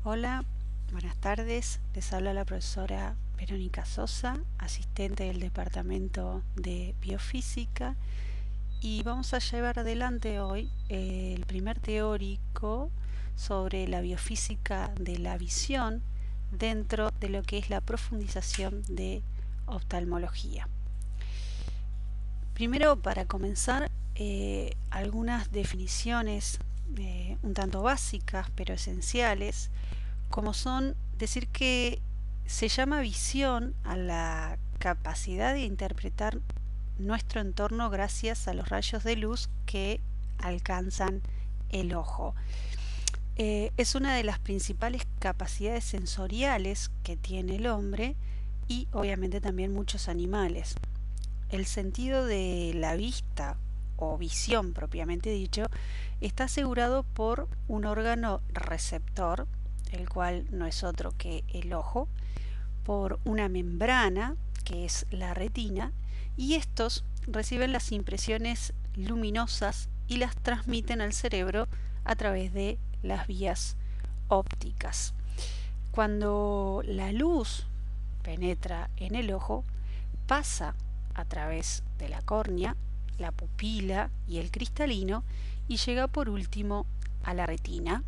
Hola, buenas tardes. Les habla la profesora Verónica Sosa, asistente del Departamento de Biofísica, y vamos a llevar adelante hoy el primer teórico sobre la biofísica de la visión dentro de lo que es la profundización de oftalmología. Primero, para comenzar, algunas definiciones un tanto básicas pero esenciales, como son decir que se llama visión a la capacidad de interpretar nuestro entorno gracias a los rayos de luz que alcanzan el ojo. Es una de las principales capacidades sensoriales que tiene el hombre y obviamente también muchos animales. El sentido de la vista o visión propiamente dicho está asegurado por un órgano receptor, el cual no es otro que el ojo, por una membrana que es la retina, y estos reciben las impresiones luminosas y las transmiten al cerebro a través de las vías ópticas. Cuando la luz penetra en el ojo, pasa a través de la córnea, la pupila y el cristalino y llega por último a la retina,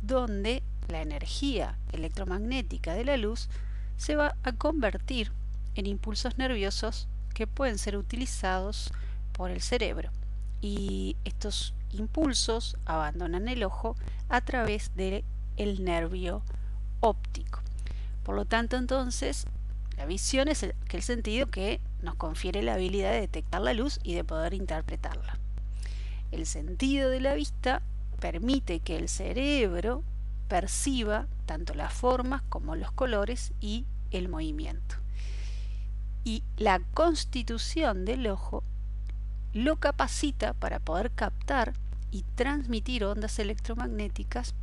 donde la energía electromagnética de la luz se va a convertir en impulsos nerviosos que pueden ser utilizados por el cerebro, y estos impulsos abandonan el ojo a través del nervio óptico. Por lo tanto, entonces, la visión es aquel sentido que nos confiere la habilidad de detectar la luz y de poder interpretarla. El sentido de la vista permite que el cerebro perciba tanto las formas como los colores y el movimiento. Y la constitución del ojo lo capacita para poder captar y transmitir ondas electromagnéticas,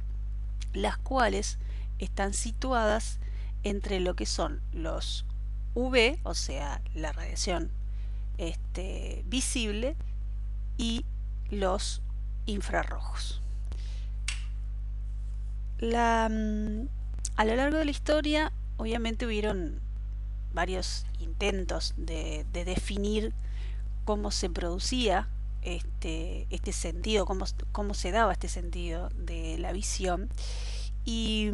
las cuales están situadas entre lo que son los UV, o sea, la radiación visible, y los infrarrojos. A lo largo de la historia, obviamente hubieron varios intentos de definir cómo se producía este sentido, cómo se daba este sentido de la visión. Y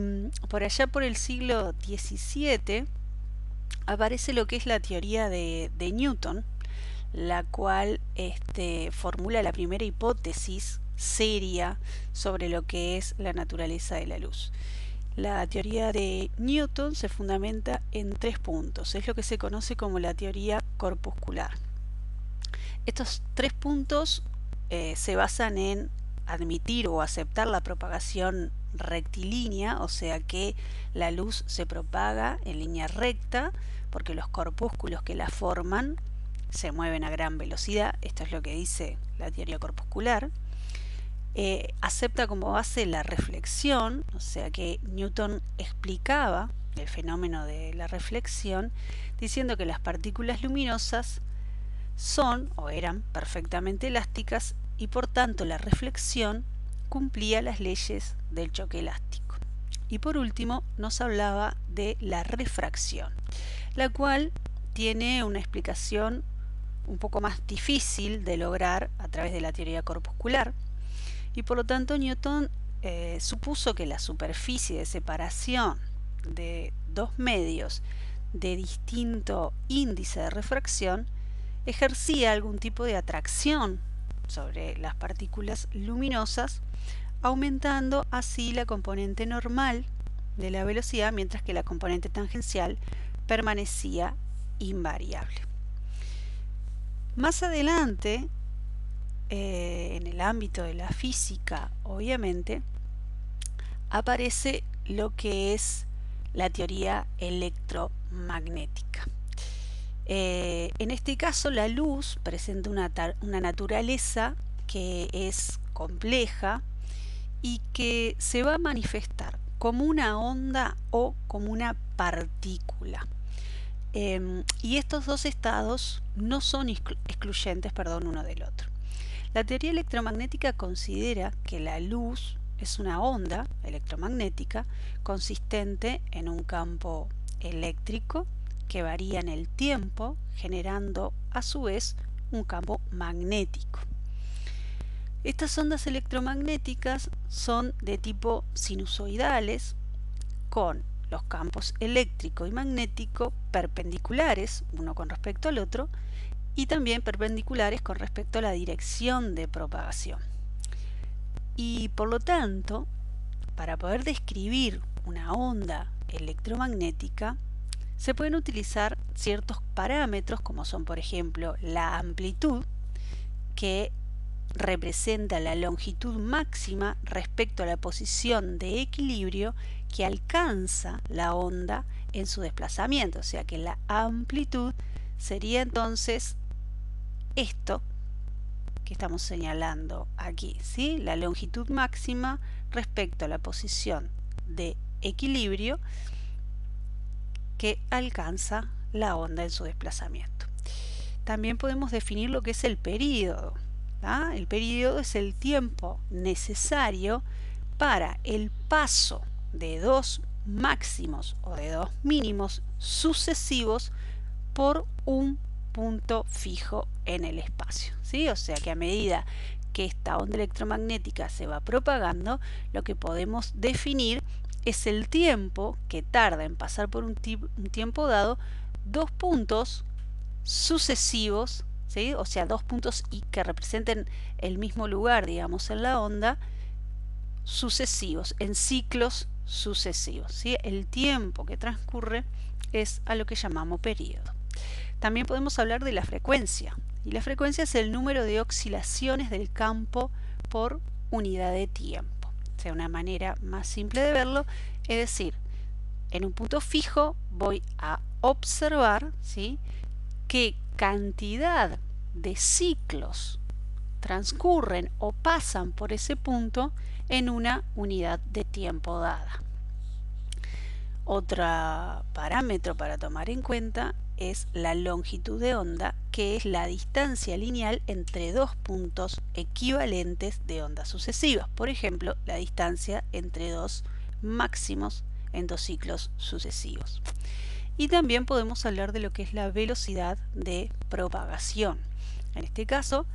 por allá por el siglo XVII aparece lo que es la teoría de Newton, la cual formula la primera hipótesis seria sobre lo que es la naturaleza de la luz. La teoría de Newton se fundamenta en 3 puntos. Es lo que se conoce como la teoría corpuscular. Estos 3 puntos se basan en admitir o aceptar la propagación rectilínea, o sea que la luz se propaga en línea recta porque los corpúsculos que la forman se mueven a gran velocidad. Esto es lo que dice la teoría corpuscular. Acepta como base la reflexión, o sea que Newton explicaba el fenómeno de la reflexión diciendo que las partículas luminosas son o eran perfectamente elásticas y por tanto la reflexión cumplía las leyes del choque elástico. Y por último nos hablaba de la refracción, la cual tiene una explicación un poco más difícil de lograr a través de la teoría corpuscular, y por lo tanto Newton supuso que la superficie de separación de dos medios de distinto índice de refracción ejercía algún tipo de atracción sobre las partículas luminosas, aumentando así la componente normal de la velocidad, mientras que la componente tangencial permanecía invariable. Más adelante, en el ámbito de la física, obviamente, aparece lo que es la teoría electromagnética. En este caso, la luz presenta una naturaleza que es compleja y que se va a manifestar como una onda o como una partícula. Y estos dos estados no son excluyentes, uno del otro. La teoría electromagnética considera que la luz es una onda electromagnética consistente en un campo eléctrico que varía en el tiempo, generando a su vez un campo magnético. Estas ondas electromagnéticas son de tipo sinusoidales, con los campos eléctrico y magnético perpendiculares uno con respecto al otro y también perpendiculares con respecto a la dirección de propagación. Y por lo tanto, para poder describir una onda electromagnética, se pueden utilizar ciertos parámetros como son, por ejemplo, la amplitud, que representa la longitud máxima respecto a la posición de equilibrio que alcanza la onda en su desplazamiento. O sea que la amplitud sería entonces esto que estamos señalando aquí, ¿sí? La longitud máxima respecto a la posición de equilibrio que alcanza la onda en su desplazamiento. También podemos definir lo que es el período. El período es el tiempo necesario para el paso de dos máximos o de dos mínimos sucesivos por un punto fijo en el espacio, ¿sí? O sea que a medida que esta onda electromagnética se va propagando, lo que podemos definir es el tiempo que tarda en pasar por un tiempo dado dos puntos sucesivos, ¿sí? O sea, dos puntos que representen el mismo lugar, digamos, en la onda, sucesivos, en ciclos sucesivos, ¿sí? El tiempo que transcurre es a lo que llamamos periodo. También podemos hablar de la frecuencia, y la frecuencia es el número de oscilaciones del campo por unidad de tiempo. O sea, una manera más simple de verlo, es decir, en un punto fijo voy a observar, ¿sí?, qué cantidad de ciclos transcurren o pasan por ese punto en una unidad de tiempo dada. Otro parámetro para tomar en cuenta es la longitud de onda, que es la distancia lineal entre dos puntos equivalentes de ondas sucesivas. Por ejemplo, la distancia entre dos máximos en dos ciclos sucesivos. Y también podemos hablar de lo que es la velocidad de propagación. En este caso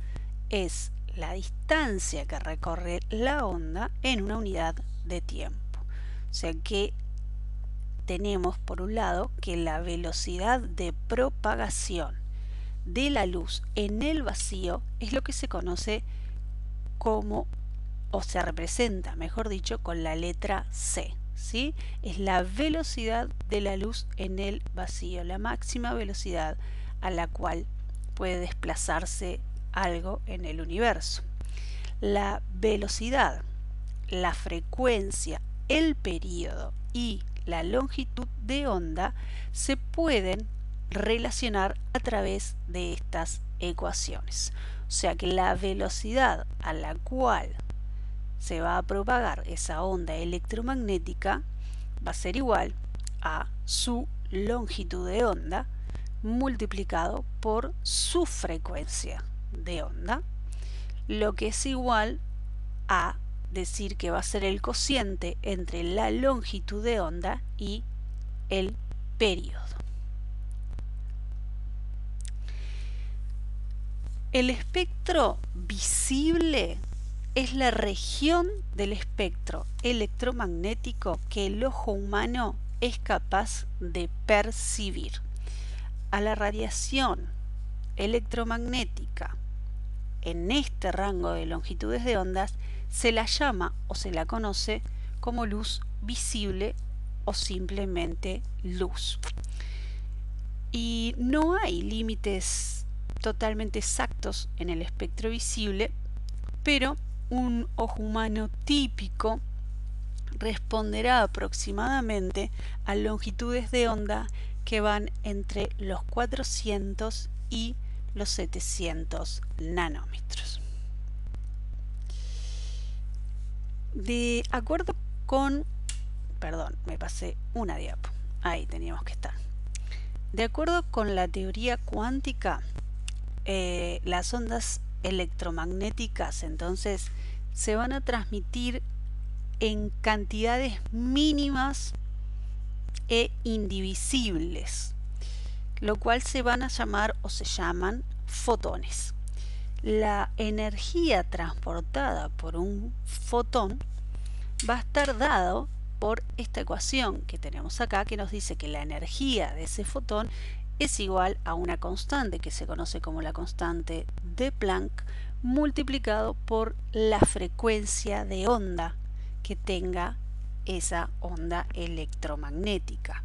es la distancia que recorre la onda en una unidad de tiempo. O sea que tenemos por un lado que la velocidad de propagación de la luz en el vacío es lo que se conoce como, o se representa, mejor dicho, con la letra C, ¿sí? Es la velocidad de la luz en el vacío, la máxima velocidad a la cual puede desplazarse algo en el universo. La velocidad, la frecuencia, el período y la longitud de onda se pueden relacionar a través de estas ecuaciones. O sea que la velocidad a la cual se va a propagar esa onda electromagnética va a ser igual a su longitud de onda multiplicado por su frecuencia de onda, lo que es igual a decir que va a ser el cociente entre la longitud de onda y el período. El espectro visible es la región del espectro electromagnético que el ojo humano es capaz de percibir. A la radiación electromagnética en este rango de longitudes de ondas se la llama o se la conoce como luz visible o simplemente luz. Y no hay límites totalmente exactos en el espectro visible, pero un ojo humano típico responderá aproximadamente a longitudes de onda que van entre los 400 y los 700 nanómetros. De acuerdo con, perdón, me pasé una diapo, ahí teníamos que estar. De acuerdo con la teoría cuántica, las ondas electromagnéticas entonces se van a transmitir en cantidades mínimas e indivisibles, lo cual se van a llamar o se llaman fotones. La energía transportada por un fotón va a estar dado por esta ecuación que tenemos acá, que nos dice que la energía de ese fotón es igual a una constante que se conoce como la constante de Planck multiplicado por la frecuencia de onda que tenga esa onda electromagnética.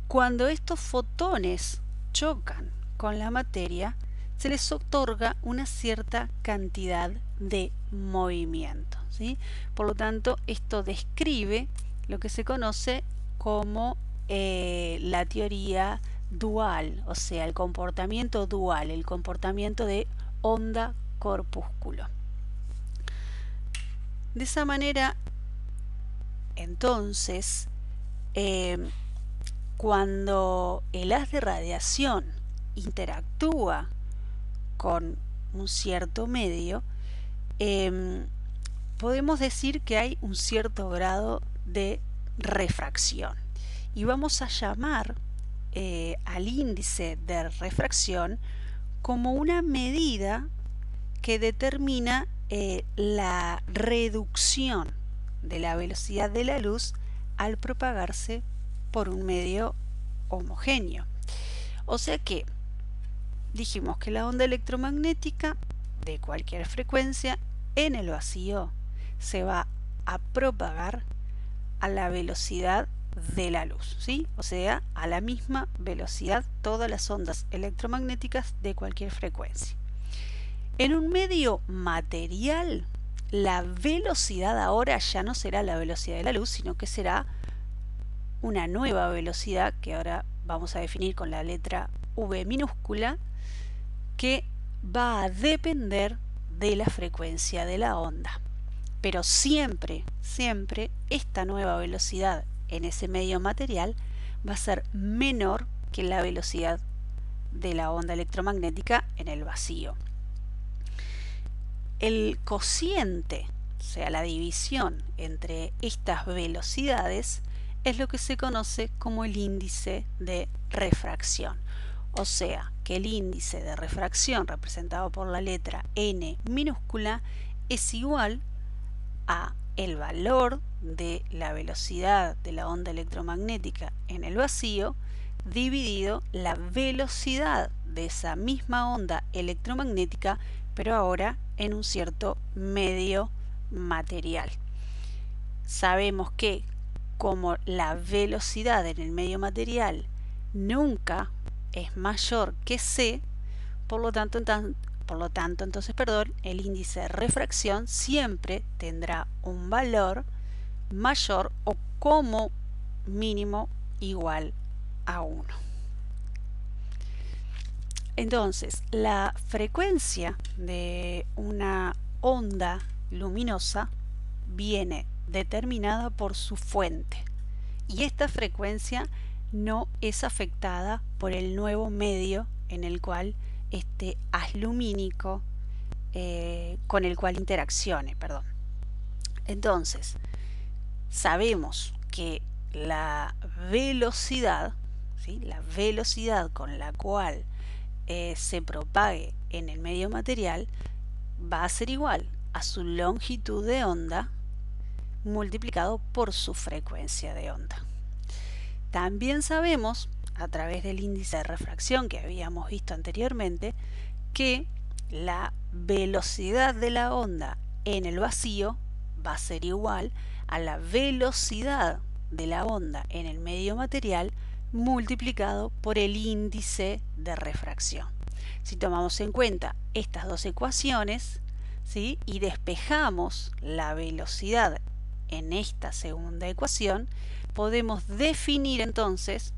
Cuando estos fotones chocan con la materia, se les otorga una cierta cantidad de movimiento, ¿sí? Por lo tanto, esto describe lo que se conoce como la teoría dual, o sea, el comportamiento dual, el comportamiento de onda-corpúsculo. De esa manera, entonces, cuando el haz de radiación interactúa con un cierto medio, podemos decir que hay un cierto grado de refracción y vamos a llamar al índice de refracción como una medida que determina la reducción de la velocidad de la luz al propagarse por un medio homogéneo. O sea que dijimos que la onda electromagnética de cualquier frecuencia en el vacío se va a propagar a la velocidad de la luz, ¿sí? O sea, a la misma velocidad todas las ondas electromagnéticas de cualquier frecuencia. En un medio material, la velocidad ahora ya no será la velocidad de la luz, sino que será una nueva velocidad que ahora vamos a definir con la letra V minúscula, que va a depender de la frecuencia de la onda. Pero siempre esta nueva velocidad en ese medio material va a ser menor que la velocidad de la onda electromagnética en el vacío. El cociente, o sea, la división entre estas velocidades, es lo que se conoce como el índice de refracción. O sea, que el índice de refracción representado por la letra N minúscula es igual a el valor de la velocidad de la onda electromagnética en el vacío dividido la velocidad de esa misma onda electromagnética, pero ahora en un cierto medio material. Sabemos que como la velocidad en el medio material nunca es mayor que c, por lo tanto entonces, el índice de refracción siempre tendrá un valor mayor o como mínimo igual a 1. Entonces, la frecuencia de una onda luminosa viene determinada por su fuente y esta frecuencia no es afectada por el nuevo medio en el cual este haz lumínico con el cual interaccione, Entonces, sabemos que la velocidad, ¿sí? La velocidad con la cual se propague en el medio material va a ser igual a su longitud de onda multiplicado por su frecuencia de onda. También sabemos, a través del índice de refracción que habíamos visto anteriormente, que la velocidad de la onda en el vacío va a ser igual a la velocidad de la onda en el medio material multiplicado por el índice de refracción. Si tomamos en cuenta estas dos ecuaciones, ¿sí? Y despejamos la velocidad en esta segunda ecuación, podemos definir entonces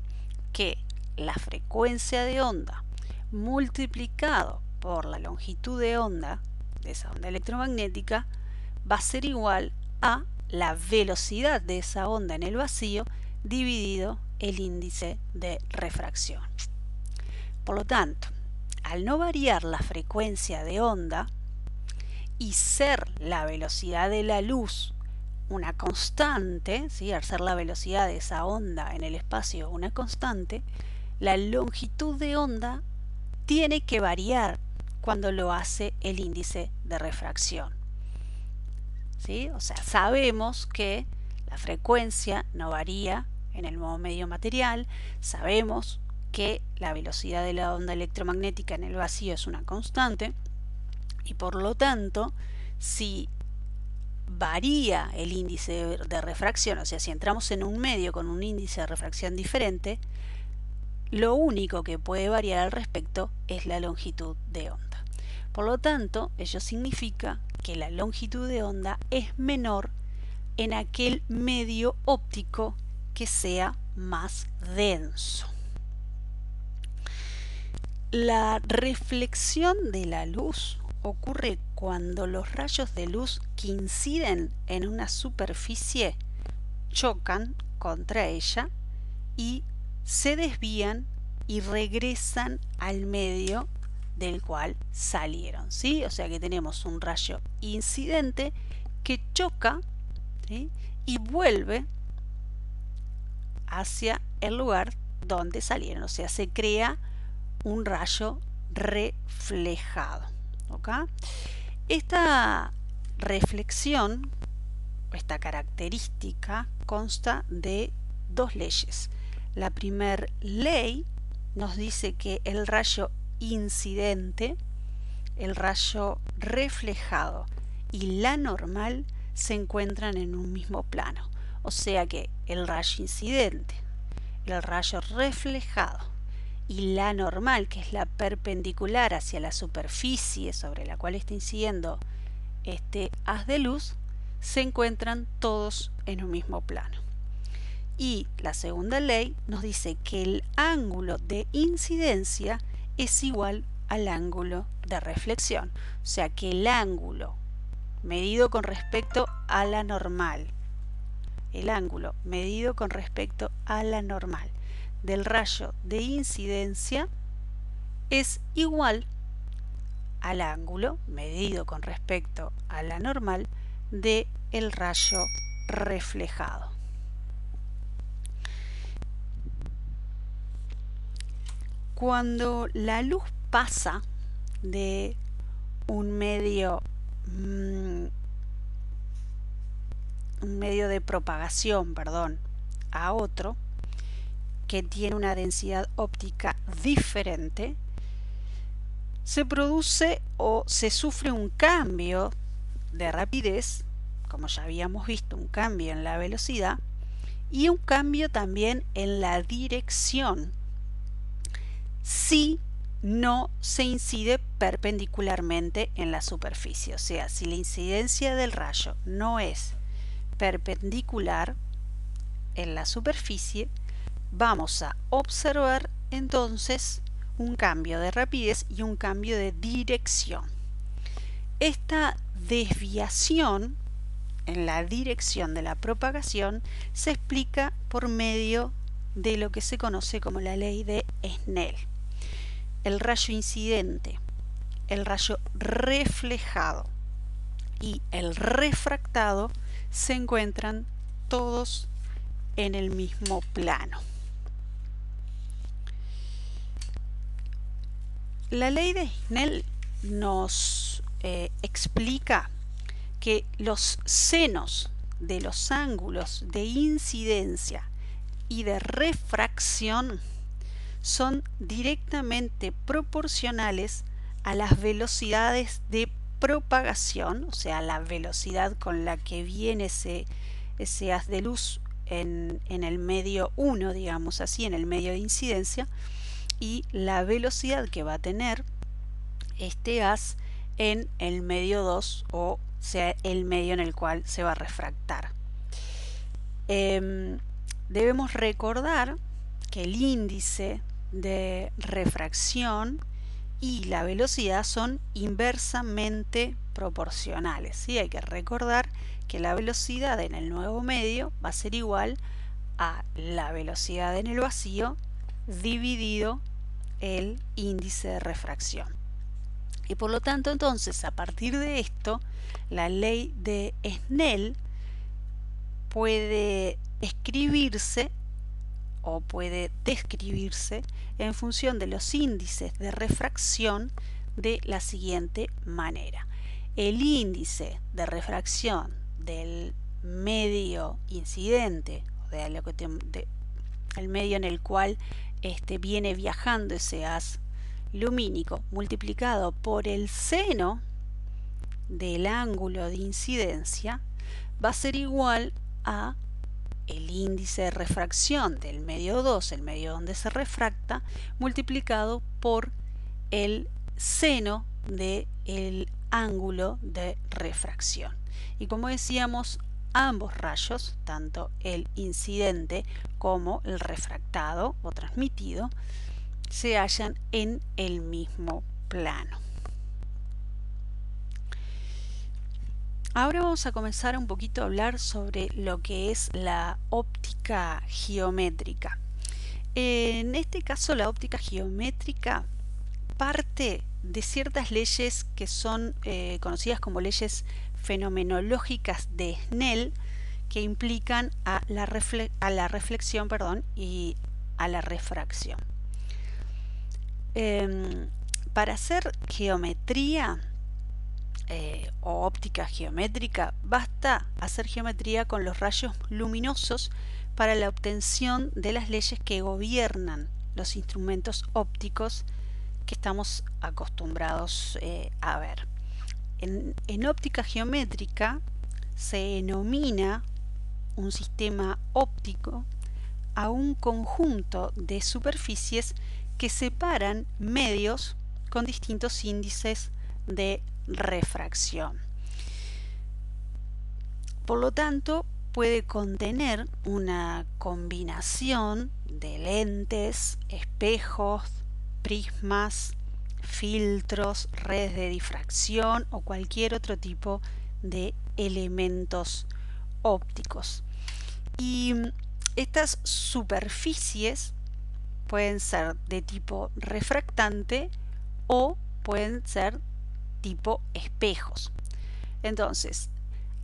que la frecuencia de onda multiplicado por la longitud de onda de esa onda electromagnética va a ser igual a la velocidad de esa onda en el vacío dividido el índice de refracción. Por lo tanto, al no variar la frecuencia de onda y ser la velocidad de la luz una constante, ¿sí? Al ser la velocidad de esa onda en el espacio una constante, la longitud de onda tiene que variar cuando lo hace el índice de refracción, ¿sí? O sea, sabemos que la frecuencia no varía en el modo medio material, sabemos que la velocidad de la onda electromagnética en el vacío es una constante y por lo tanto, si varía el índice de refracción, o sea, si entramos en un medio con un índice de refracción diferente, lo único que puede variar al respecto es la longitud de onda. Por lo tanto, ello significa que la longitud de onda es menor en aquel medio óptico que sea más denso. La reflexión de la luz ocurre cuando los rayos de luz que inciden en una superficie chocan contra ella y se desvían y regresan al medio del cual salieron, ¿sí? O sea que tenemos un rayo incidente que choca, ¿sí? Y vuelve hacia el lugar donde salieron, o sea, se crea un rayo reflejado, ¿ok? Esta reflexión, esta característica, consta de dos leyes. La primera ley nos dice que el rayo incidente, el rayo reflejado y la normal se encuentran en un mismo plano. O sea que el rayo incidente, el rayo reflejado y la normal, que es la perpendicular hacia la superficie sobre la cual está incidiendo este haz de luz, se encuentran todos en un mismo plano. Y la segunda ley nos dice que el ángulo de incidencia es igual al ángulo de reflexión. O sea que el ángulo medido con respecto a la normal, el ángulo medido con respecto a la normal del rayo de incidencia es igual al ángulo medido con respecto a la normal del rayo reflejado. Cuando la luz pasa de un medio de propagación, a otro que tiene una densidad óptica diferente, se produce o se sufre un cambio de rapidez, como ya habíamos visto, un cambio en la velocidad y un cambio también en la dirección si no se incide perpendicularmente en la superficie. O sea, si la incidencia del rayo no es perpendicular en la superficie, vamos a observar entonces un cambio de rapidez y un cambio de dirección. Esta desviación en la dirección de la propagación se explica por medio de lo que se conoce como la ley de Snell. El rayo incidente, el rayo reflejado y el refractado se encuentran todos en el mismo plano. La ley de Snell nos explica que los senos de los ángulos de incidencia y de refracción son directamente proporcionales a las velocidades de propagación, o sea, la velocidad con la que viene ese haz de luz en el medio 1, digamos así, en el medio de incidencia, y la velocidad que va a tener este haz en el medio 2, o sea, el medio en el cual se va a refractar. Debemos recordar que el índice de refracción y la velocidad son inversamente proporcionales, ¿sí? Hay que recordar que la velocidad en el nuevo medio va a ser igual a la velocidad en el vacío dividido el índice de refracción. Y por lo tanto, entonces, a partir de esto, la ley de Snell puede escribirse o puede describirse en función de los índices de refracción de la siguiente manera. El índice de refracción del medio incidente, o de lo que el medio en el cual viene viajando ese haz lumínico, multiplicado por el seno del ángulo de incidencia, va a ser igual a el índice de refracción del medio 2, el medio donde se refracta, multiplicado por el seno del ángulo de refracción. Y como decíamos, ambos rayos, tanto el incidente como el refractado o transmitido, se hallan en el mismo plano. Ahora vamos a comenzar un poquito a hablar sobre lo que es la óptica geométrica. En este caso, la óptica geométrica parte de ciertas leyes que son conocidas como leyes fenomenológicas de Snell, que implican a la reflexión y a la refracción. Para hacer geometría o óptica geométrica, basta hacer geometría con los rayos luminosos para la obtención de las leyes que gobiernan los instrumentos ópticos que estamos acostumbrados a ver. En óptica geométrica se denomina un sistema óptico a un conjunto de superficies que separan medios con distintos índices de refracción. Por lo tanto, puede contener una combinación de lentes, espejos, prismas, filtros, redes de difracción o cualquier otro tipo de elementos ópticos. Y estas superficies pueden ser de tipo refractante o pueden ser tipo espejos. Entonces,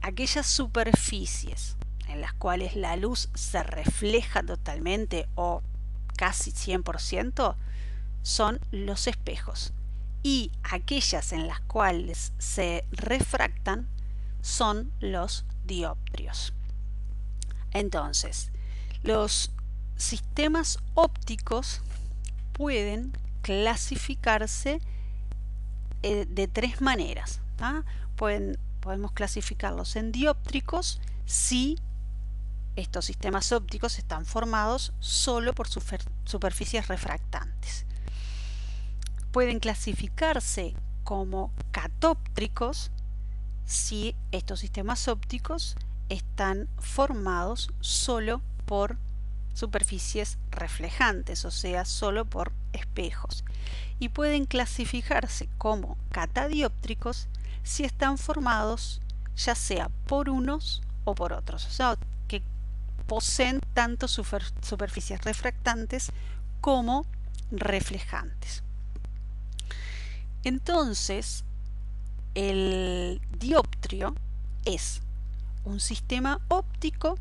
aquellas superficies en las cuales la luz se refleja totalmente o casi 100% son los espejos, y aquellas en las cuales se refractan son los dioptrios. Entonces, los sistemas ópticos pueden clasificarse de tres maneras. Podemos clasificarlos en dióptricos si estos sistemas ópticos están formados solo por superficies refractantes. Pueden clasificarse como catóptricos si estos sistemas ópticos están formados solo por superficies reflejantes, o sea, solo por espejos. Y pueden clasificarse como catadióptricos si están formados ya sea por unos o por otros, o sea, que poseen tanto superficies refractantes como reflejantes. Entonces, el dioptrio es un sistema óptico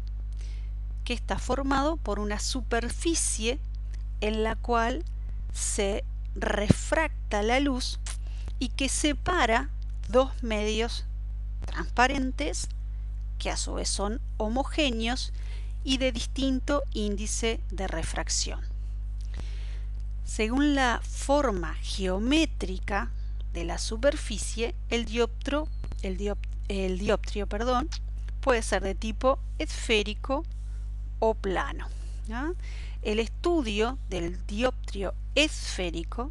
que está formado por una superficie en la cual se refracta la luz y que separa dos medios transparentes que a su vez son homogéneos y de distinto índice de refracción. Según la forma geométrica de la superficie, el dioptrio puede ser de tipo esférico o plano. El estudio del dioptrio esférico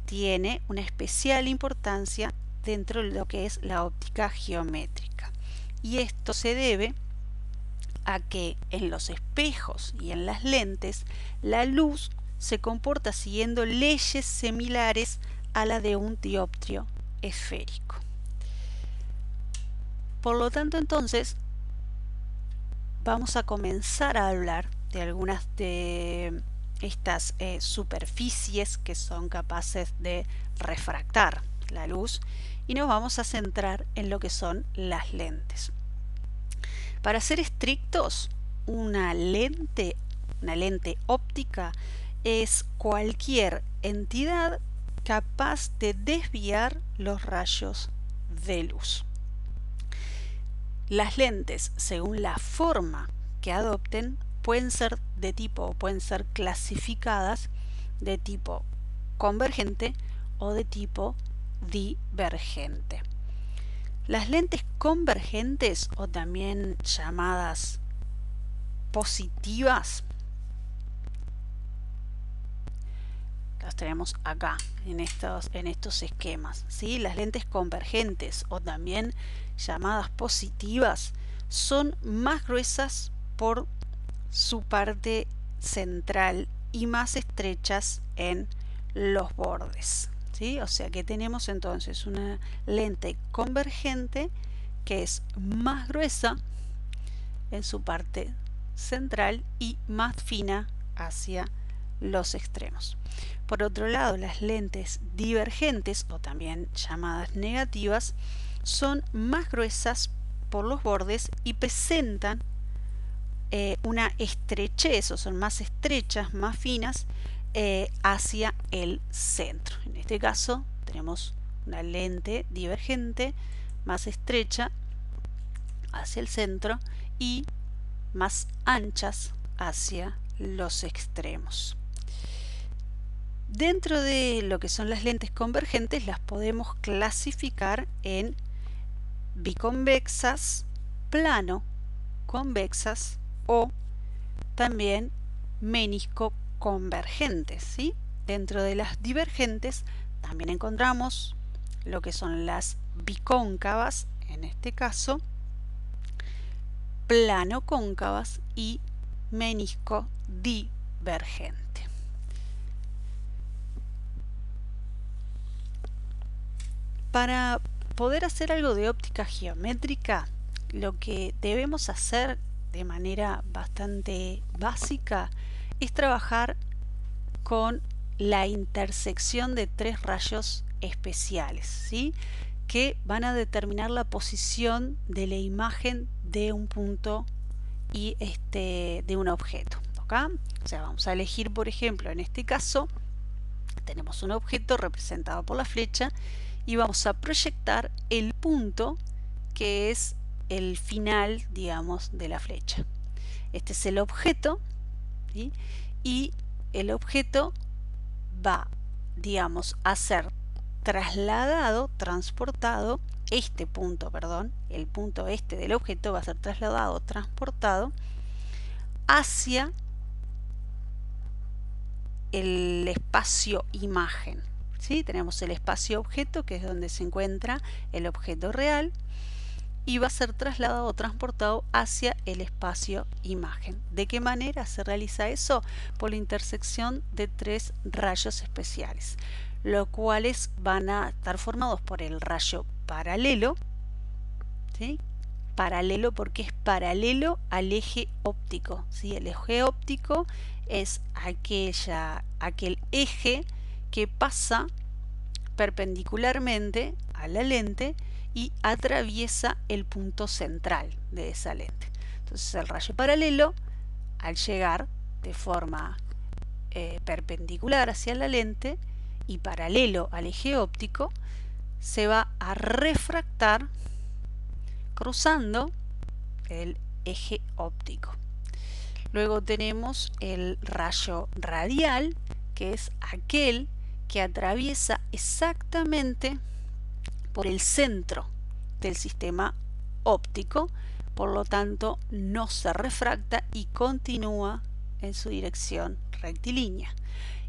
tiene una especial importancia dentro de lo que es la óptica geométrica, y esto se debe a que en los espejos y en las lentes la luz se comporta siguiendo leyes similares a la de un dioptrio esférico. Por lo tanto, entonces, vamos a comenzar a hablar de algunas de estas superficies que son capaces de refractar la luz, y nos vamos a centrar en lo que son las lentes. Para ser estrictos, una lente óptica es cualquier entidad capaz de desviar los rayos de luz. Las lentes, según la forma que adopten, pueden ser clasificadas de tipo convergente o de tipo divergente. Las lentes convergentes, o también llamadas positivas, las tenemos acá en estos esquemas, ¿sí? Las lentes convergentes, o también llamadas positivas, son más gruesas por su parte central y más estrechas en los bordes, ¿sí? O sea que tenemos entonces una lente convergente que es más gruesa en su parte central y más fina hacia los extremos. Por otro lado, las lentes divergentes, o también llamadas negativas, son más gruesas por los bordes y presentan una estrechez, o son más estrechas, más finas, hacia el centro. En este caso tenemos una lente divergente más estrecha hacia el centro y más anchas hacia los extremos. Dentro de lo que son las lentes convergentes, las podemos clasificar en biconvexas, plano convexas o también menisco convergentes, ¿sí? Dentro de las divergentes también encontramos lo que son las bicóncavas, en este caso, plano cóncavas y menisco divergente. Para poder hacer algo de óptica geométrica, lo que debemos hacer de manera bastante básica es trabajar con la intersección de tres rayos especiales, ¿sí? Que van a determinar la posición de la imagen de un punto y de un objeto, ¿ok? O sea, vamos a elegir, por ejemplo, en este caso tenemos un objeto representado por la flecha y vamos a proyectar el punto que es el final, digamos, de la flecha. Este es el objeto, ¿sí? Y el objeto va, digamos, a ser transportado, el punto este del objeto va a ser transportado hacia el espacio imagen, ¿sí? Tenemos el espacio objeto, que es donde se encuentra el objeto real, y va a ser trasladado o transportado hacia el espacio imagen. ¿De qué manera se realiza eso? Por la intersección de tres rayos especiales, los cuales van a estar formados por el rayo paralelo, ¿sí? Paralelo porque es paralelo al eje óptico, ¿sí? El eje óptico es aquel eje que pasa perpendicularmente a la lente y atraviesa el punto central de esa lente. Entonces el rayo paralelo, al llegar de forma perpendicular hacia la lente y paralelo al eje óptico, se va a refractar cruzando el eje óptico. Luego tenemos el rayo radial, que es aquel que atraviesa exactamente por el centro del sistema óptico, por lo tanto no se refracta y continúa en su dirección rectilínea.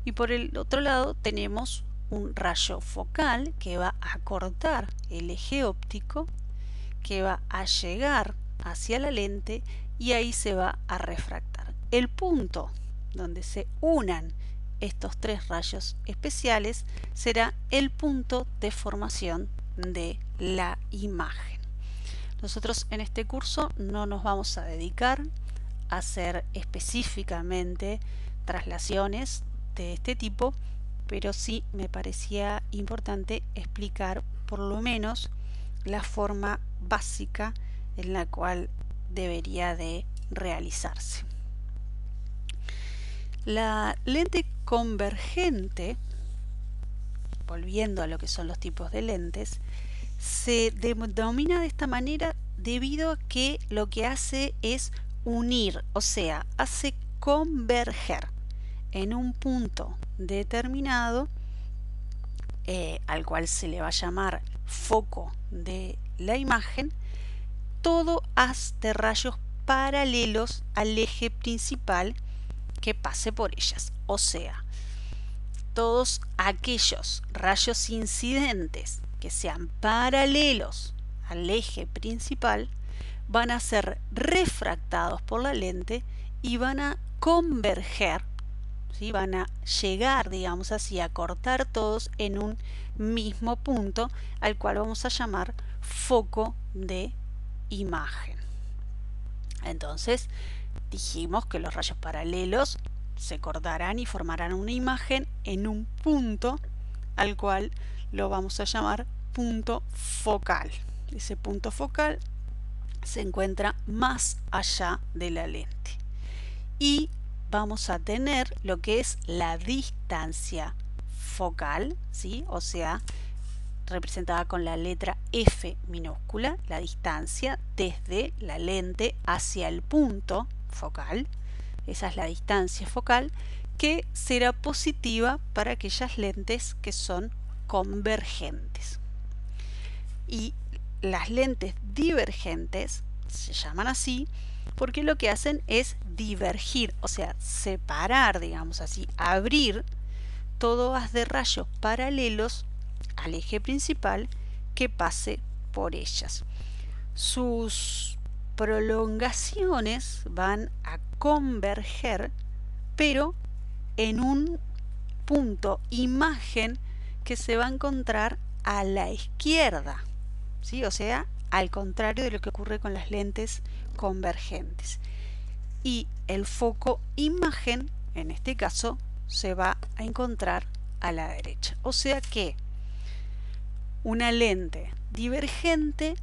Y por el otro lado tenemos un rayo focal que va a cortar el eje óptico, que va a llegar hacia la lente y ahí se va a refractar. El punto donde se unan estos tres rayos especiales será el punto de formación de la imagen. Nosotros en este curso no nos vamos a dedicar a hacer específicamente traslaciones de este tipo, pero sí me parecía importante explicar por lo menos la forma básica en la cual debería de realizarse. La lente convergente, volviendo a lo que son los tipos de lentes, se denomina de esta manera debido a que lo que hace es unir, o sea, hace converger en un punto determinado, al cual se le va a llamar foco de la imagen, todo haz de rayos paralelos al eje principal que pase por ellas. O sea, todos aquellos rayos incidentes que sean paralelos al eje principal van a ser refractados por la lente y van a converger, ¿sí? Van a llegar, digamos así, a cortar todos en un mismo punto, al cual vamos a llamar foco de imagen. Entonces, dijimos que los rayos paralelos se cortarán y formarán una imagen en un punto, al cual lo vamos a llamar punto focal. Ese punto focal se encuentra más allá de la lente. Y vamos a tener lo que es la distancia focal, ¿sí? O sea, representada con la letra F minúscula, la distancia desde la lente hacia el punto focal. Esa es la distancia focal, que será positiva para aquellas lentes que son convergentes. Y las lentes divergentes se llaman así porque lo que hacen es divergir, o sea, separar, digamos así, abrir todo haz de rayos paralelos al eje principal que pase por ellas. Sus prolongaciones van a converger, pero en un punto imagen que se va a encontrar a la izquierda, ¿sí? O sea, al contrario de lo que ocurre con las lentes convergentes. Y el foco imagen, en este caso, se va a encontrar a la derecha. O sea que una lente divergente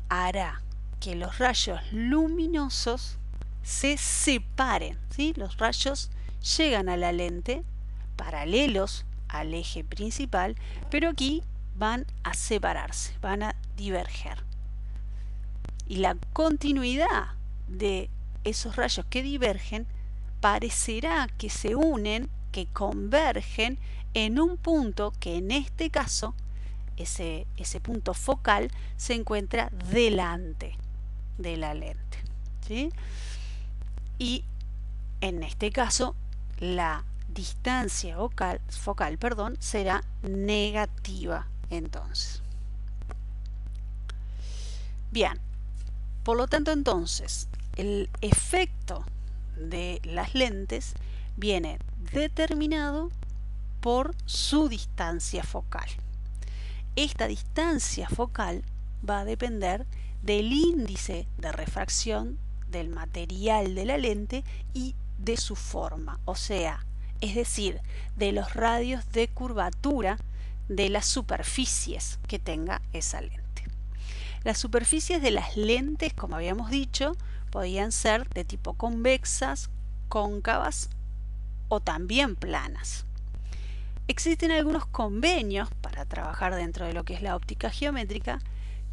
hará que los rayos luminosos se separen, ¿sí? Los rayos llegan a la lente paralelos al eje principal, pero aquí van a separarse, van a diverger. Y la continuidad de esos rayos que divergen parecerá que se unen, que convergen en un punto que en este caso, ese punto focal, se encuentra delante de la lente, ¿sí? Y en este caso la distancia focal, será negativa entonces. Bien, por lo tanto entonces el efecto de las lentes viene determinado por su distancia focal. Esta distancia focal va a depender del índice de refracción del material de la lente y de su forma, o sea, es decir, de los radios de curvatura de las superficies que tenga esa lente. Las superficies de las lentes, como habíamos dicho, podían ser de tipo convexas, cóncavas o también planas. Existen algunos convenios para trabajar dentro de lo que es la óptica geométrica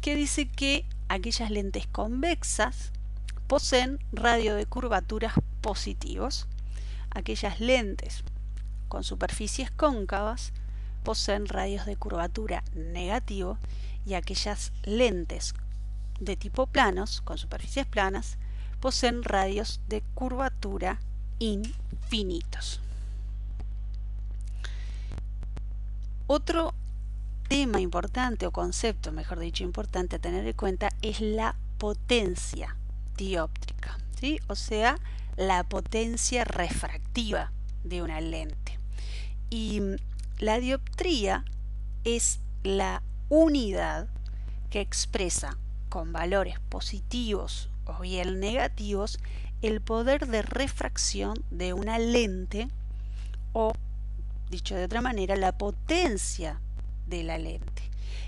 que dice que aquellas lentes convexas poseen radio de curvaturas positivos, aquellas lentes con superficies cóncavas poseen radios de curvatura negativo y aquellas lentes de tipo planos, con superficies planas, poseen radios de curvatura infinitos. Otro tema importante o concepto, mejor dicho, importante a tener en cuenta es la potencia dióptrica, ¿sí? O sea, la potencia refractiva de una lente. Y la dioptría es la unidad que expresa con valores positivos o bien negativos el poder de refracción de una lente, o dicho de otra manera, la potencia de la lente,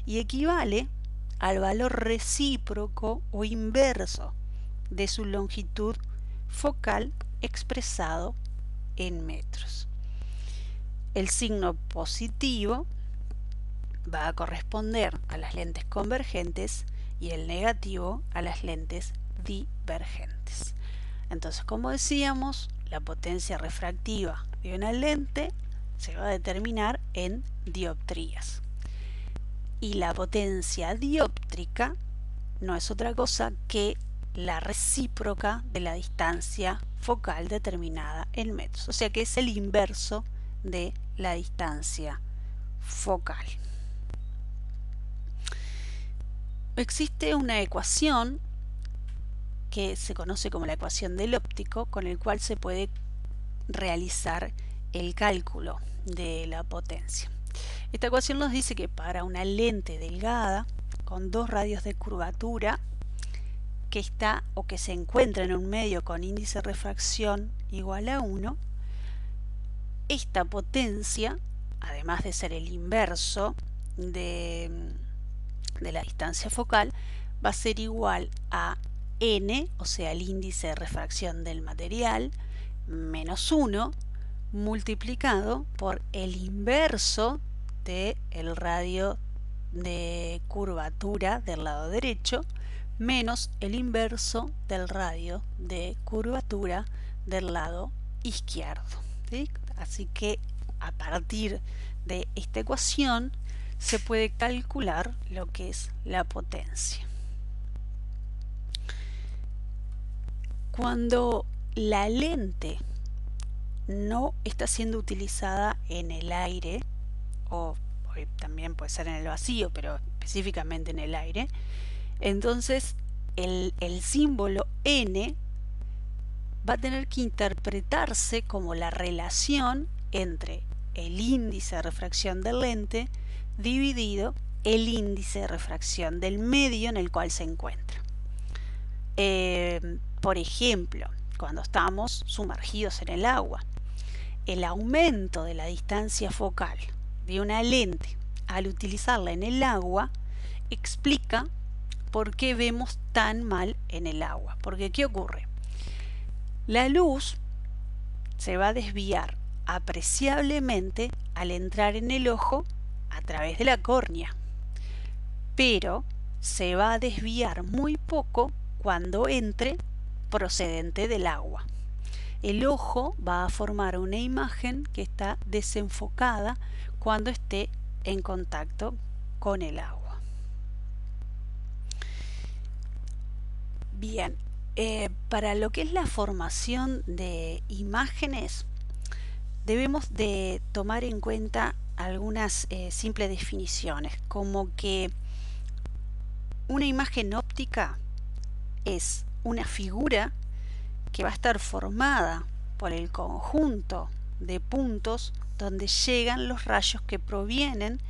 y equivale al valor recíproco o inverso de su longitud focal expresado en metros. El signo positivo va a corresponder a las lentes convergentes y el negativo a las lentes divergentes. Entonces, como decíamos, la potencia refractiva de una lente se va a determinar en dioptrías. Y la potencia dióptrica no es otra cosa que la recíproca de la distancia focal determinada en metros. O sea que es el inverso de la distancia focal. Existe una ecuación que se conoce como la ecuación del óptico, con el cual se puede realizar el cálculo de la potencia. Esta ecuación nos dice que para una lente delgada con 2 radios de curvatura que está o que se encuentra en un medio con índice de refracción igual a 1, esta potencia, además de ser el inverso de la distancia focal, va a ser igual a n, o sea, el índice de refracción del material, menos 1, multiplicado por el inverso del radio de curvatura del lado derecho, menos el inverso del radio de curvatura del lado izquierdo. ¿Sí? Así que a partir de esta ecuación se puede calcular lo que es la potencia. Cuando la lente no está siendo utilizada en el aire, o también puede ser en el vacío, pero específicamente en el aire, entonces el símbolo n va a tener que interpretarse como la relación entre el índice de refracción del lente dividido el índice de refracción del medio en el cual se encuentra. Por ejemplo, cuando estamos sumergidos en el agua, el aumento de la distancia focal de una lente al utilizarla en el agua explica por qué vemos tan mal en el agua. Porque ¿qué ocurre? La luz se va a desviar apreciablemente al entrar en el ojo a través de la córnea, pero se va a desviar muy poco cuando entre procedente del agua. El ojo va a formar una imagen que está desenfocada cuando esté en contacto con el agua. Bien, para lo que es la formación de imágenes, debemos de tomar en cuenta algunas simples definiciones, como que una imagen óptica es una figura que va a estar formada por el conjunto de puntos donde llegan los rayos que provienen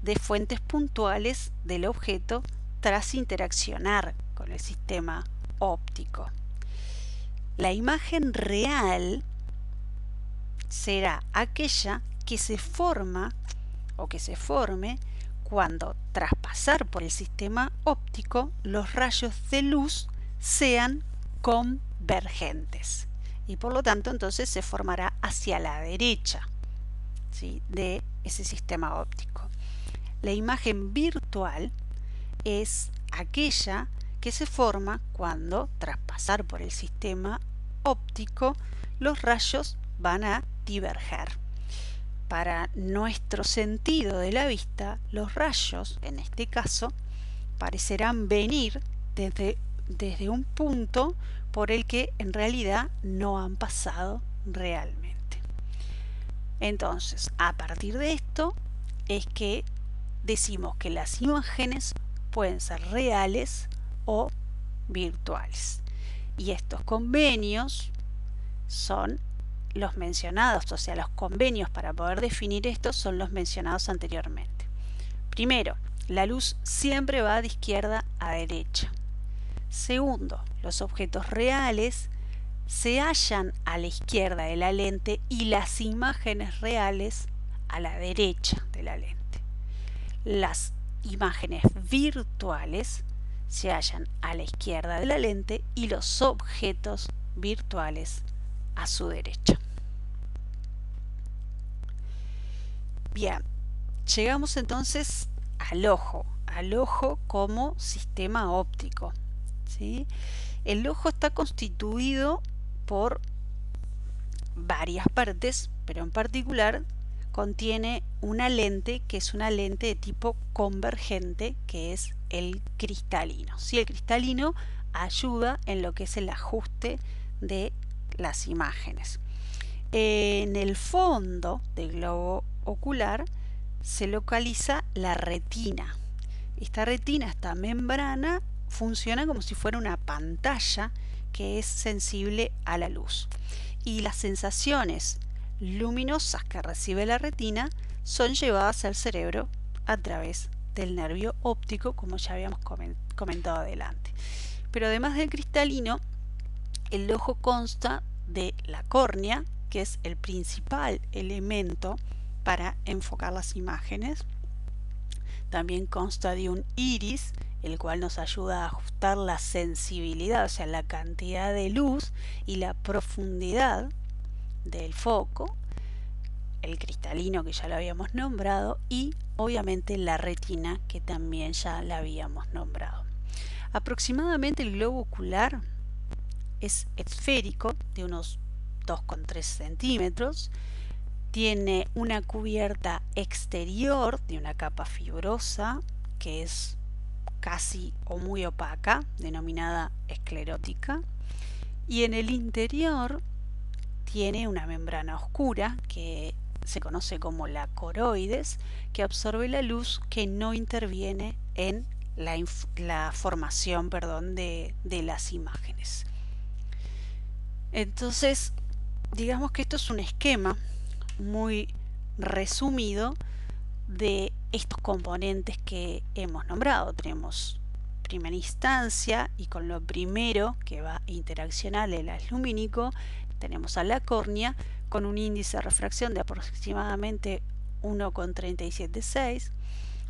de fuentes puntuales del objeto tras interaccionar con el sistema óptico. La imagen real será aquella que se forma o que se forme cuando, tras pasar por el sistema óptico, los rayos de luz sean convergentes y por lo tanto entonces se formará hacia la derecha, ¿sí?, de ese sistema óptico. La imagen virtual es aquella que se forma cuando, tras pasar por el sistema óptico, los rayos van a diverger. Para nuestro sentido de la vista, los rayos, en este caso, parecerán venir desde un punto por el que en realidad no han pasado realmente. Entonces, a partir de esto es que decimos que las imágenes pueden ser reales o virtuales. Y estos convenios son los mencionados, o sea, los convenios para poder definir esto son los mencionados anteriormente. Primero, la luz siempre va de izquierda a derecha. Segundo, los objetos reales se hallan a la izquierda de la lente y las imágenes reales a la derecha de la lente. Las imágenes virtuales se hallan a la izquierda de la lente y los objetos virtuales a su derecha. Bien, llegamos entonces al ojo como sistema óptico, ¿sí? El ojo está constituido por varias partes, pero en particular contiene una lente que es una lente de tipo convergente, que es el cristalino. ¿Sí? El cristalino ayuda en lo que es el ajuste de las imágenes. En el fondo del globo ocular se localiza la retina. Esta retina, esta membrana, funciona como si fuera una pantalla que es sensible a la luz. Y las sensaciones luminosas que recibe la retina son llevadas al cerebro a través del nervio óptico, como ya habíamos comentado adelante. Pero además del cristalino, el ojo consta de la córnea, que es el principal elemento para enfocar las imágenes. También consta de un iris, el cual nos ayuda a ajustar la sensibilidad, o sea, la cantidad de luz y la profundidad del foco, el cristalino que ya lo habíamos nombrado y obviamente la retina que también ya la habíamos nombrado. Aproximadamente el globo ocular es esférico, de unos 2,3 centímetros, tiene una cubierta exterior de una capa fibrosa que es casi o muy opaca, denominada esclerótica, y en el interior tiene una membrana oscura que se conoce como la coroides, que absorbe la luz que no interviene en la formación de las imágenes. Entonces, digamos que esto es un esquema muy resumido de estos componentes que hemos nombrado. Tenemos primera instancia, y con lo primero que va a interaccionar el haz lumínico, tenemos a la córnea con un índice de refracción de aproximadamente 1,376.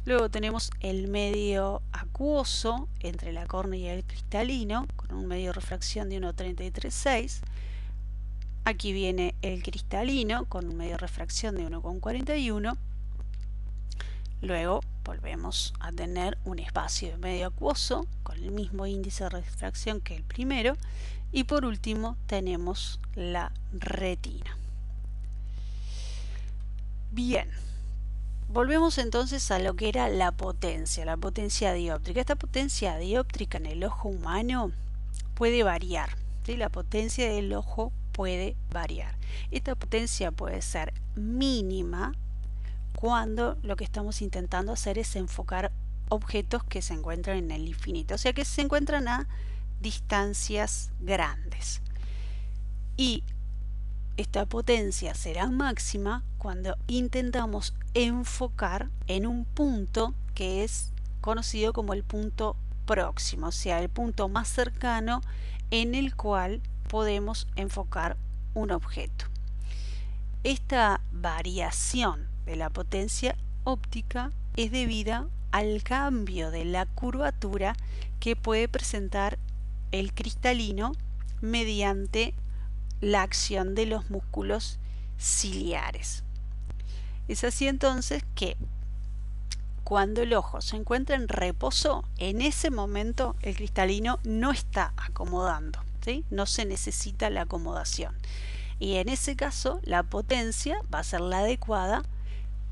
Luego tenemos el medio acuoso entre la córnea y el cristalino con un medio de refracción de 1,336. Aquí viene el cristalino con un medio de refracción de 1,41. Luego volvemos a tener un espacio de medio acuoso con el mismo índice de refracción que el primero. Y por último tenemos la retina. Bien, volvemos entonces a lo que era la potencia dióptrica. Esta potencia dióptrica en el ojo humano puede variar, ¿sí? La potencia del ojo puede variar. Esta potencia puede ser mínima cuando lo que estamos intentando hacer es enfocar objetos que se encuentran en el infinito, o sea que se encuentran a distancias grandes. Y esta potencia será máxima cuando intentamos enfocar en un punto que es conocido como el punto próximo, o sea, el punto más cercano en el cual podemos enfocar un objeto. Esta variación de la potencia óptica es debida al cambio de la curvatura que puede presentar el cristalino mediante la acción de los músculos ciliares. Es así entonces que cuando el ojo se encuentra en reposo, en ese momento el cristalino no está acomodando, ¿sí? No se necesita la acomodación. Y en ese caso la potencia va a ser la adecuada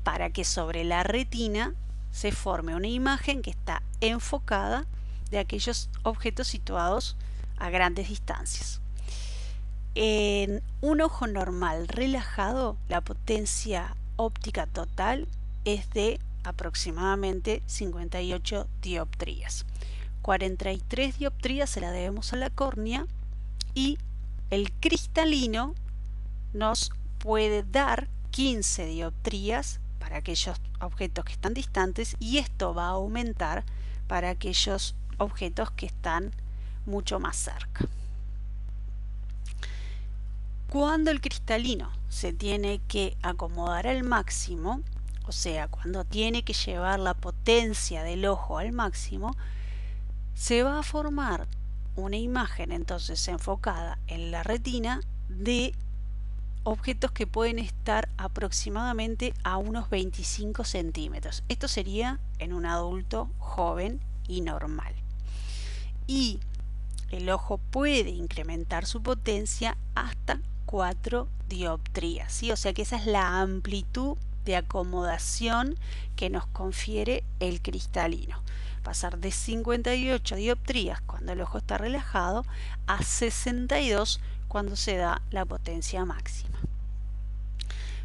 para que sobre la retina se forme una imagen que está enfocada de aquellos objetos situados a grandes distancias. En un ojo normal relajado, la potencia óptica total es de aproximadamente 58 dioptrías. 43 dioptrías se la debemos a la córnea, y el cristalino nos puede dar 15 dioptrías para aquellos objetos que están distantes, y esto va a aumentar para aquellos objetos que están mucho más cerca. Cuando el cristalino se tiene que acomodar al máximo, o sea, cuando tiene que llevar la potencia del ojo al máximo, se va a formar una imagen entonces enfocada en la retina de objetos que pueden estar aproximadamente a unos 25 centímetros. Esto sería en un adulto joven y normal. Y el ojo puede incrementar su potencia hasta 4 dioptrías, ¿sí? O sea que esa es la amplitud de acomodación que nos confiere el cristalino. Pasar de 58 dioptrías cuando el ojo está relajado a 62 cuando se da la potencia máxima.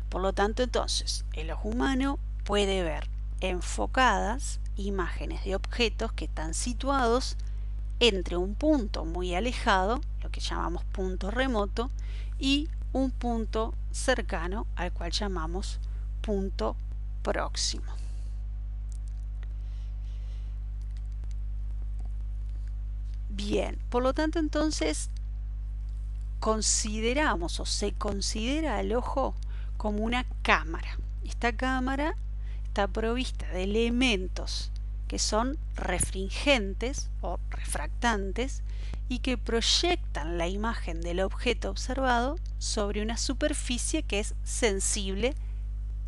Por lo tanto, entonces, el ojo humano puede ver enfocadas imágenes de objetos que están situados entre un punto muy alejado, lo que llamamos punto remoto, y un punto cercano, al cual llamamos punto próximo. Bien, por lo tanto entonces consideramos o se considera al ojo como una cámara. Esta cámara está provista de elementos que son refringentes o refractantes y que proyectan la imagen del objeto observado sobre una superficie que es sensible,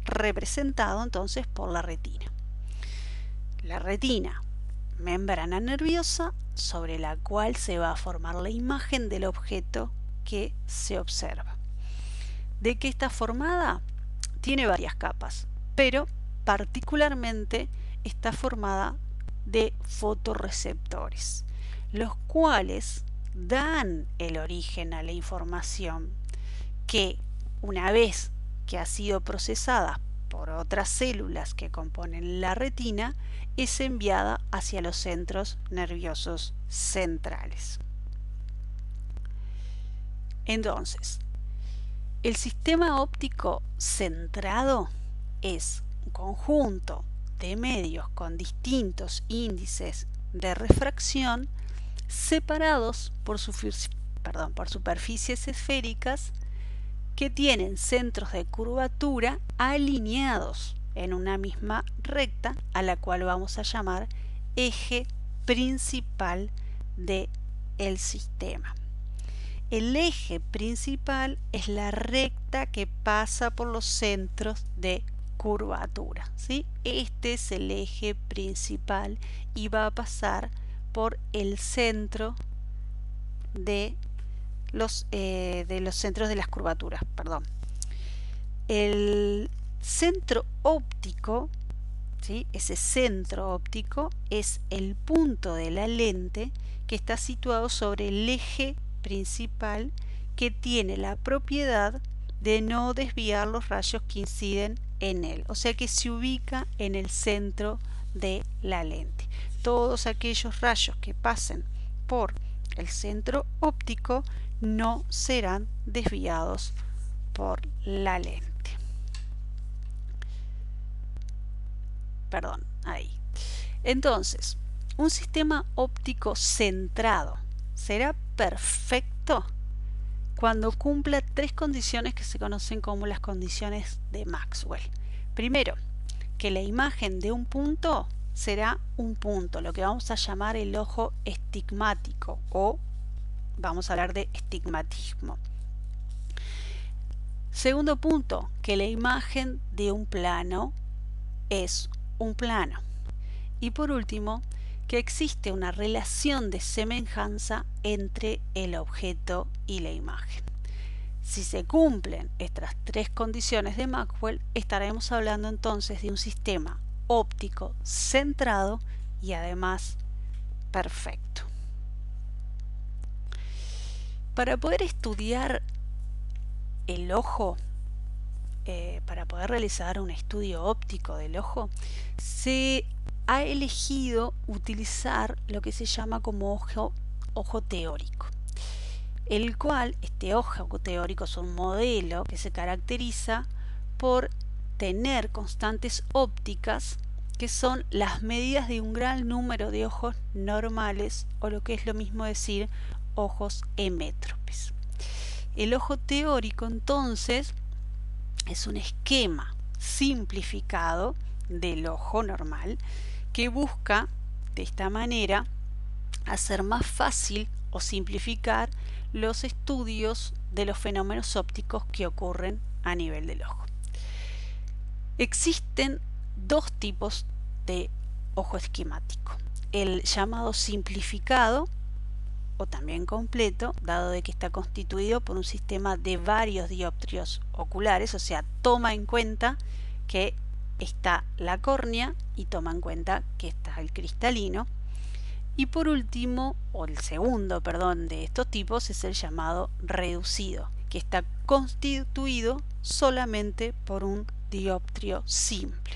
representado entonces por la retina. La retina, membrana nerviosa sobre la cual se va a formar la imagen del objeto que se observa. ¿De qué está formada? Tiene varias capas, pero particularmente está formada de fotorreceptores, los cuales dan el origen a la información que, una vez que ha sido procesada por otras células que componen la retina, es enviada hacia los centros nerviosos centrales. Entonces, el sistema óptico centrado es un conjunto de medios con distintos índices de refracción separados por superficies esféricas que tienen centros de curvatura alineados en una misma recta, a la cual vamos a llamar eje principal del sistema. El eje principal es la recta que pasa por los centros de curvatura, ¿sí? Este es el eje principal y va a pasar por el centro de los centros de las curvaturas, perdón. El centro óptico, ¿sí? Ese centro óptico es el punto de la lente que está situado sobre el eje principal, que tiene la propiedad de no desviar los rayos que inciden en él, o sea que se ubica en el centro de la lente. Todos aquellos rayos que pasen por el centro óptico no serán desviados por la lente. Perdón, ahí. Entonces, un sistema óptico centrado será perfecto cuando cumpla tres condiciones que se conocen como las condiciones de Maxwell. Primero, que la imagen de un punto será un punto, lo que vamos a llamar el ojo estigmático, o vamos a hablar de estigmatismo. Segundo punto, que la imagen de un plano es un plano. Y por último, que existe una relación de semejanza entre el objeto y la imagen. Si se cumplen estas tres condiciones de Maxwell, estaremos hablando entonces de un sistema óptico centrado y además perfecto. Para poder estudiar el ojo, para poder realizar un estudio óptico del ojo, se ha elegido utilizar lo que se llama como ojo teórico, el cual, este ojo teórico es un modelo que se caracteriza por tener constantes ópticas que son las medidas de un gran número de ojos normales, o lo que es lo mismo decir ojos hemétropes. El ojo teórico entonces es un esquema simplificado del ojo normal que busca de esta manera hacer más fácil o simplificar los estudios de los fenómenos ópticos que ocurren a nivel del ojo. Existen dos tipos de ojo esquemático: el llamado simplificado o también completo, dado de que está constituido por un sistema de varios dioptrios oculares, o sea, toma en cuenta que está la córnea y toma en cuenta que está el cristalino. Y por último, o el segundo, perdón, de estos tipos es el llamado reducido, que está constituido solamente por un dioptrio simple.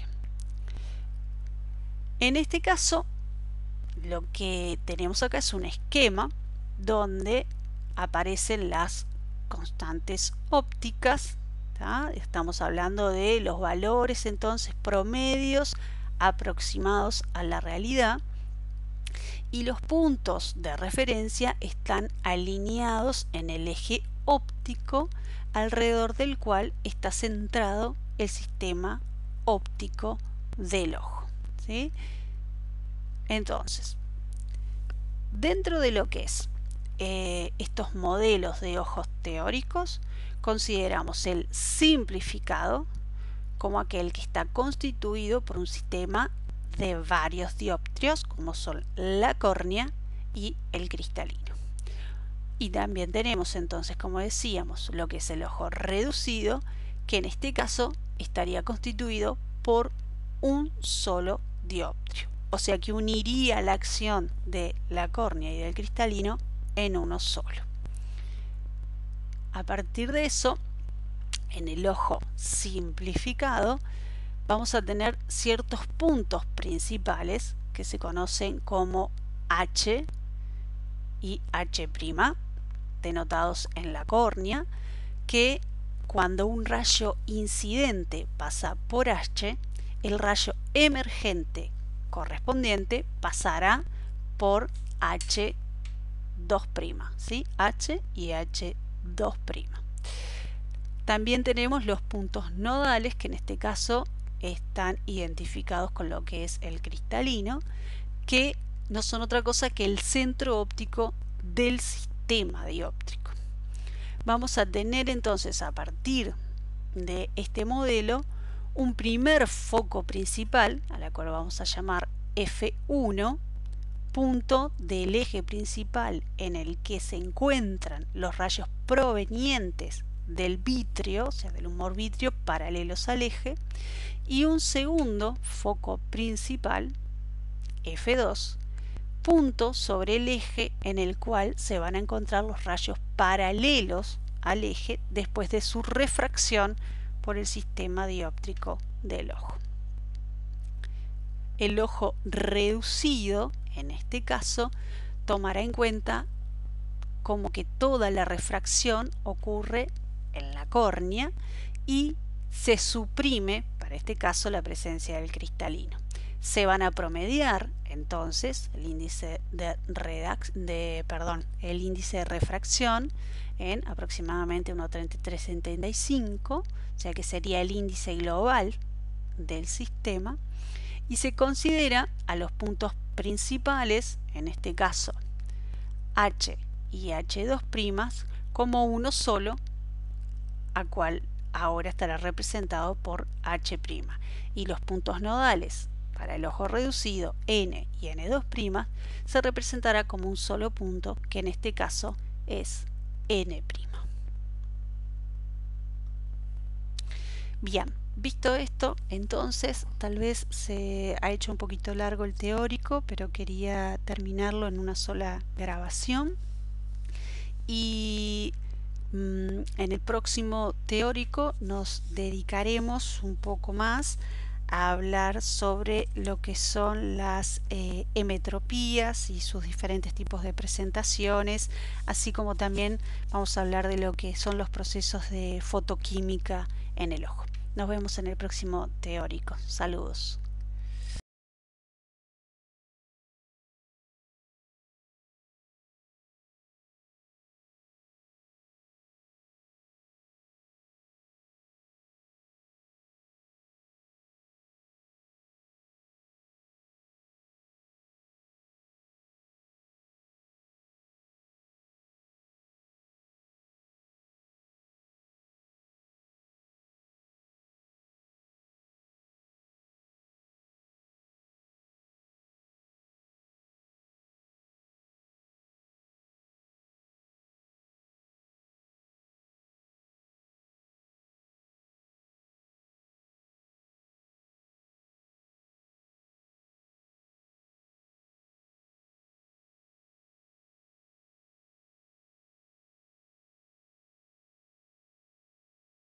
En este caso, lo que tenemos acá es un esquema donde aparecen las constantes ópticas, ¿tá? Estamos hablando de los valores entonces promedios aproximados a la realidad, y los puntos de referencia están alineados en el eje óptico alrededor del cual está centrado el sistema óptico del ojo, ¿sí? Entonces, dentro de lo que es estos modelos de ojos teóricos, consideramos el simplificado como aquel que está constituido por un sistema de varios dioptrios, como son la córnea y el cristalino. Y también tenemos entonces, como decíamos, lo que es el ojo reducido, que en este caso estaría constituido por un solo dioptrio. O sea que uniría la acción de la córnea y del cristalino en uno solo. A partir de eso, en el ojo simplificado, vamos a tener ciertos puntos principales que se conocen como H y H', denotados en la córnea, que cuando un rayo incidente pasa por H, el rayo emergente correspondiente pasará por H2', ¿sí? H y H2'. También tenemos los puntos nodales, que en este caso están identificados con lo que es el cristalino, que no son otra cosa que el centro óptico del sistema dióptrico. Vamos a tener entonces, a partir de este modelo, un primer foco principal, a la cual vamos a llamar F1, punto del eje principal en el que se encuentran los rayos provenientes del vitrio, o sea, del humor vitrio, paralelos al eje, y un segundo foco principal, F2, punto sobre el eje en el cual se van a encontrar los rayos paralelos al eje después de su refracción por el sistema dióptrico del ojo. El ojo reducido, en este caso, tomará en cuenta como que toda la refracción ocurre en la córnea y se suprime, para este caso, la presencia del cristalino. Se van a promediar entonces el índice de refracción en aproximadamente 1,3375, o sea que sería el índice global del sistema, y se considera a los puntos principales, en este caso H y H2', como uno solo, a cual ahora estará representado por H', y los puntos nodales para el ojo reducido N y N2' se representará como un solo punto, que en este caso es N'. Bien, visto esto, entonces tal vez se ha hecho un poquito largo el teórico, pero quería terminarlo en una sola grabación. Y en el próximo teórico nos dedicaremos un poco más a hablar sobre lo que son las emetropías y sus diferentes tipos de presentaciones, así como también vamos a hablar de lo que son los procesos de fotoquímica en el ojo. Nos vemos en el próximo teórico. Saludos.